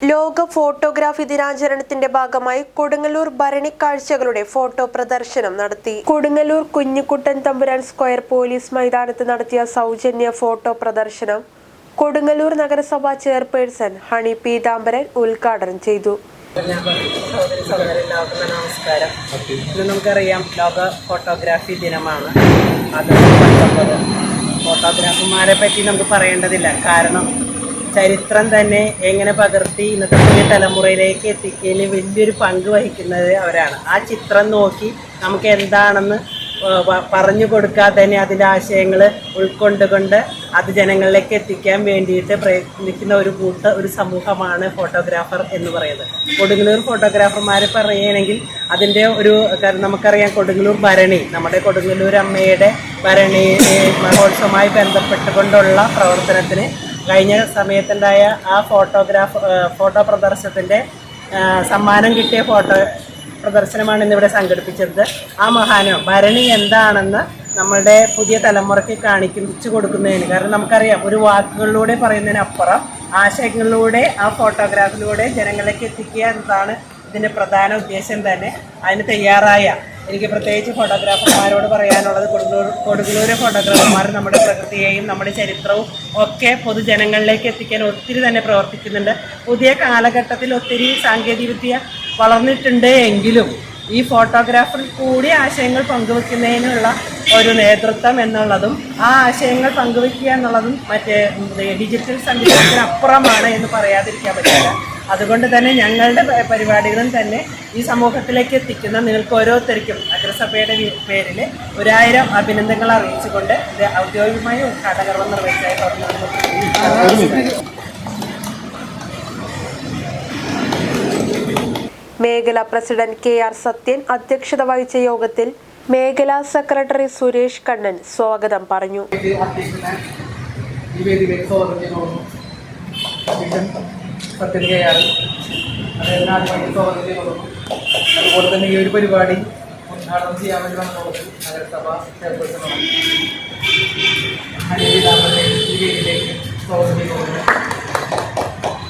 ലോക ഫോട്ടോഗ്രാഫി ദിനാചരണത്തിന്റെ ഭാഗമായി കൊടുങ്ങല്ലൂർ ഭരണി കാഴ്ചകളുടെ ഫോട്ടോ പ്രദർശനം നടത്തി. കൊടുങ്ങല്ലൂർ കുഞ്ഞിക്കുട്ടൻ തമ്പുരാൻ സ്ക്വയർ പോലീസ് മൈതാനത്ത് നടത്തിയ സൗജന്യ ഫോട്ടോ പ്രദർശനം കൊടുങ്ങല്ലൂർ നഗരസഭാ ചെയർപേഴ്സൺ ഹണി പീതാംബരൻ ഉദ്ഘാടനം ചെയ്തു. നമസ്കാരം. ഇന്ന് നമുക്കറിയാം ലോക ഫോട്ടോഗ്രാഫി ദിനമാണ്. അത് ഫോട്ടോഗ്രാഫർമാരെ പറ്റി നമുക്ക് പറയേണ്ടതില്ല. കാരണം ചരിത്രം തന്നെ എങ്ങനെ പകർത്തി ഇന്നത്തെ പുതിയ തലമുറയിലേക്ക് എത്തിക്കുന്നതിന് വലിയൊരു പങ്ക് വഹിക്കുന്നത് അവരാണ്. ആ ചിത്രം നോക്കി നമുക്ക് എന്താണെന്ന് പറഞ്ഞു കൊടുക്കാതെ തന്നെ അതിൻ്റെ ആശയങ്ങൾ ഉൾക്കൊണ്ടുകൊണ്ട് അത് ജനങ്ങളിലേക്ക് എത്തിക്കാൻ വേണ്ടിയിട്ട് പ്രയത്നിക്കുന്ന ഒരു സമൂഹമാണ് ഫോട്ടോഗ്രാഫർ എന്ന് പറയുന്നത്. കൊടുങ്ങല്ലൂർ ഫോട്ടോഗ്രാഫർമാരെ പറയുകയാണെങ്കിൽ അതിൻ്റെ നമുക്കറിയാം, കൊടുങ്ങല്ലൂർ ഭരണി, നമ്മുടെ കൊടുങ്ങല്ലൂർ അമ്മയുടെ ഭരണി മഹോത്സവവുമായി ബന്ധപ്പെട്ടുകൊണ്ടുള്ള പ്രവർത്തനത്തിന് കഴിഞ്ഞ സമയത്തുണ്ടായ ആ ഫോട്ടോ പ്രദർശനത്തിൻ്റെ സമ്മാനം കിട്ടിയ ഫോട്ടോ പ്രദർശനമാണ് ഇന്നിവിടെ സംഘടിപ്പിച്ചത്. ആ മഹാനം ഭരണി എന്താണെന്ന് നമ്മളുടെ പുതിയ തലമുറയ്ക്ക് കാണിച്ചു കൊടുക്കുന്നതിന്, കാരണം നമുക്കറിയാം, ഒരു വാക്കുകളിലൂടെ പറയുന്നതിനപ്പുറം ആശയങ്ങളിലൂടെ ആ ഫോട്ടോഗ്രാഫിലൂടെ ജനങ്ങളിലേക്ക് എത്തിക്കുക എന്നതാണ് ഇതിൻ്റെ പ്രധാന ഉദ്ദേശം തന്നെ. അതിന് തയ്യാറായ എനിക്ക് പ്രത്യേകിച്ച് ഫോട്ടോഗ്രാഫർമാരോട് പറയാനുള്ളത്, കൊടുങ്ങല്ലൂർ ഫോട്ടോഗ്രാഫർമാർ നമ്മുടെ പ്രകൃതിയെയും നമ്മുടെ ചരിത്രവും ഒക്കെ പൊതുജനങ്ങളിലേക്ക് എത്തിക്കാൻ ഒത്തിരി തന്നെ പ്രവർത്തിക്കുന്നുണ്ട്. പുതിയ കാലഘട്ടത്തിൽ ഒത്തിരി സാങ്കേതികവിദ്യ വളർന്നിട്ടുണ്ട് എങ്കിലും ഈ ഫോട്ടോഗ്രാഫറിൽ കൂടി ആശയങ്ങൾ പങ്കുവെക്കുന്നതിനുള്ള ഒരു നേതൃത്വം എന്നുള്ളതും ആ ആശയങ്ങൾ പങ്കുവെക്കുക എന്നുള്ളതും മറ്റേ ഡിജിറ്റൽ സംവിധാനത്തിനപ്പുറമാണ് എന്ന് പറയാതിരിക്കാൻ പറ്റില്ല. അതുകൊണ്ട് തന്നെ ഞങ്ങളുടെ പരിപാടികളും തന്നെ ഈ സമൂഹത്തിലേക്ക് എത്തിക്കുന്ന നിങ്ങൾക്ക് ഓരോരുത്തർക്കും നഗരസഭയുടെ പേരിൽ 1000 അഭിനന്ദനങ്ങൾ അറിയിച്ചുകൊണ്ട് ഇത് ഔദ്യോഗികമായി ഉദ്ഘാടകർമ്മം നിർവഹിച്ചായി പറഞ്ഞു. മേഖലാ പ്രസിഡന്റ് KR സത്യൻ അധ്യക്ഷത വഹിച്ച യോഗത്തിൽ മേഖലാ സെക്രട്ടറി സുരേഷ് കണ്ണൻ സ്വാഗതം പറഞ്ഞു. അതുപോലെ തന്നെ ഈ ഒരു പരിപാടി ഉദ്ഘാടനം ചെയ്യാൻ വേണ്ടി നമുക്ക് നഗരസഭ ചെയർപേഴ്സൺ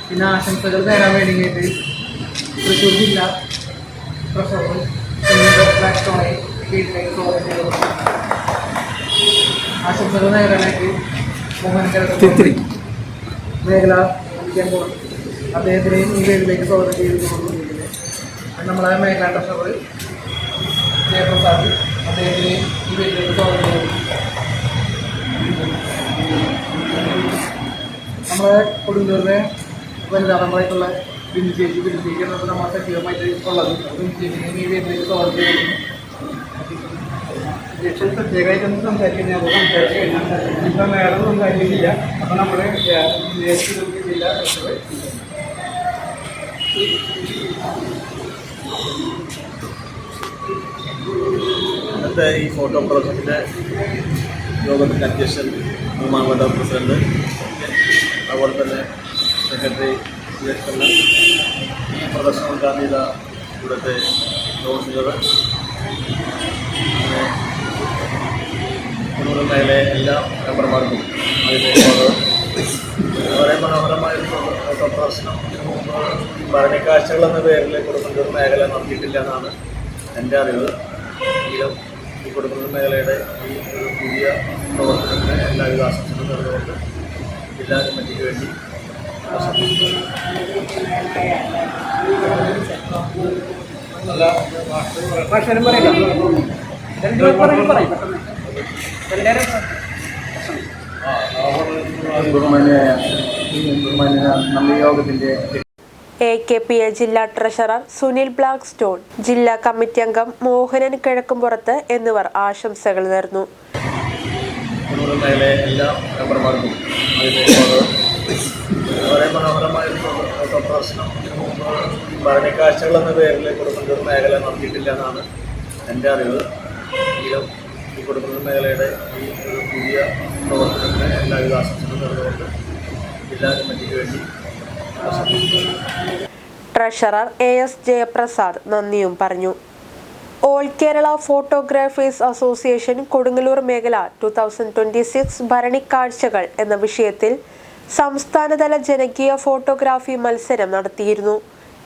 പിന്നെ ആശംസകൾ നേരാൻ വേണ്ടിയിട്ട് തൃശ്ശൂർ ജില്ലാ ട്രഷറർ ആശംസകൾ നേരാനായിട്ട് മോഹൻകര മേഖല അദ്ദേഹത്തിനെയും ഈ വേദിയിലേക്ക് സ്വാഗതം ചെയ്തിട്ടുണ്ട്. നമ്മളെ മേഖലാ ട്രഷറർ ജയപ്രസാദ് അദ്ദേഹത്തിനെയും ഈ വേദിയിലേക്ക് സ്വാഗതം ചെയ്തു. നമ്മളെ കൊടുങ്ങല്ലൂരിലെ വനിതാ മെമ്പറായിട്ടുള്ള ബിന്ദു ചേച്ചി എന്നൊക്കെ നമ്മൾ സജീവമായിട്ട് ഉള്ളത്. ബിന്ദു ചേച്ചിനെയും ഈ വേദിയിലേക്ക് സ്വാഗതം ചെയ്തിരുന്നു. അധ്യക്ഷൻ പ്രത്യേകമായിട്ടൊന്നും സംസാരിക്കാൻ ഞാൻ സംസാരിച്ചു കഴിഞ്ഞാൽ ഇപ്പം വേറെ സംസാരിക്കുന്നില്ല. അപ്പോൾ നമ്മുടെ ജില്ലാ ട്രഷറർ ഇന്നത്തെ ഈ ഫോട്ടോ പ്രദർശനത്തിൻ്റെ യോഗത്തിൻ്റെ അധ്യക്ഷൻ ബഹുമാനപ്പെട്ട പ്രസിഡന്റ്, അതുപോലെ തന്നെ സെക്രട്ടറി ഈ പ്രദർശനം ഉദ്ഘാടനം ചെയ്ത ഇവിടുത്തെ കൗൺസിലർ, കൊടുങ്ങല്ലൂർ മേഖലയിലെ എല്ലാ മെമ്പർമാർക്കും വളരെ മനോഹരമായൊരു ഫോട്ടോ പ്രദർശനം ഭരണി കാഴ്ചകൾ എന്ന പേരിൽ കൊടുങ്ങല്ലൂർ മേഖല നടത്തിയിട്ടില്ല എന്നാണ് എൻ്റെ അറിവ്. എങ്കിലും ഈ കൊടുങ്ങല്ലൂർ മേഖലയുടെ ഈ ഒരു പുതിയ പ്രവർത്തനത്തിന് എല്ലാവിധ ആശംസകളും നേർന്നുകൊണ്ട് ജില്ലാ കമ്മിറ്റിക്ക് വേണ്ടി AKPA ജില്ലാ ട്രഷറർ സുനിൽ ബ്ലാക്ക് സ്റ്റോൺ, ജില്ലാ കമ്മിറ്റി അംഗം മോഹനൻ കിഴക്കുംപുറത്ത് എന്നിവർ ആശംസകൾ നേർന്നു. എല്ലാ മെമ്പർമാർക്കും വളരെ മനോഹരമായൊരു ഫോട്ടോ പ്രദർശനം ഭരണി കാഴ്ചകൾ എന്ന പേരിൽ കൊടുങ്ങല്ലൂർ മേഖല നടത്തിയിട്ടില്ല എന്നാണ് എൻ്റെ അറിവ്. എങ്കിലും ഈ കൊടുങ്ങല്ലൂർ മേഖലയുടെ ഈ ഒരു പുതിയ പ്രവർത്തനത്തിന് എല്ലാവിധ ആശംസകളും നേർന്നുകൊണ്ട് ജില്ലാ കമ്മിറ്റിക്ക് വേണ്ടി ട്രഷറർ AS ജയപ്രസാദ് നന്ദിയും പറഞ്ഞു. All Kerala photographers association Kodungallur മേഖല 2026 ഭരണി കാഴ്ചകൾ എന്ന വിഷയത്തിൽ സംസ്ഥാനതല ജനകീയ ഫോട്ടോഗ്രാഫി മത്സരം നടത്തിയിരുന്നു.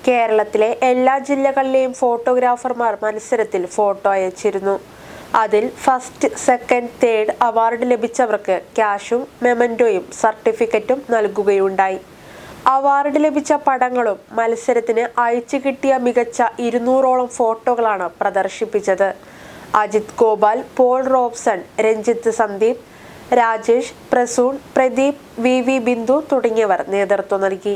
കേരളത്തിലെ എല്ലാ ജില്ലകളിലെയും ഫോട്ടോഗ്രാഫർമാർ മത്സരത്തിൽ ഫോട്ടോ അയച്ചിരുന്നു. അതിൽ ഫസ്റ്റ്, സെക്കൻഡ്, തേർഡ് അവാർഡ് ലഭിച്ചവർക്ക് ക്യാഷും മെമന്റോയും സർട്ടിഫിക്കറ്റും നൽകുകയുണ്ടായി. അവാർഡ് ലഭിച്ച പടങ്ങളും മത്സരത്തിന് അയച്ചു കിട്ടിയ മികച്ച 200ഓളം ഫോട്ടോകളാണ് പ്രദർശിപ്പിച്ചത്. Ajith Gopal, Paul Robson, Ranjith Sandeep, Rajesh, Prasoon, Pradeep, V Bindu തുടങ്ങിയവർ നേതൃത്വം നൽകി.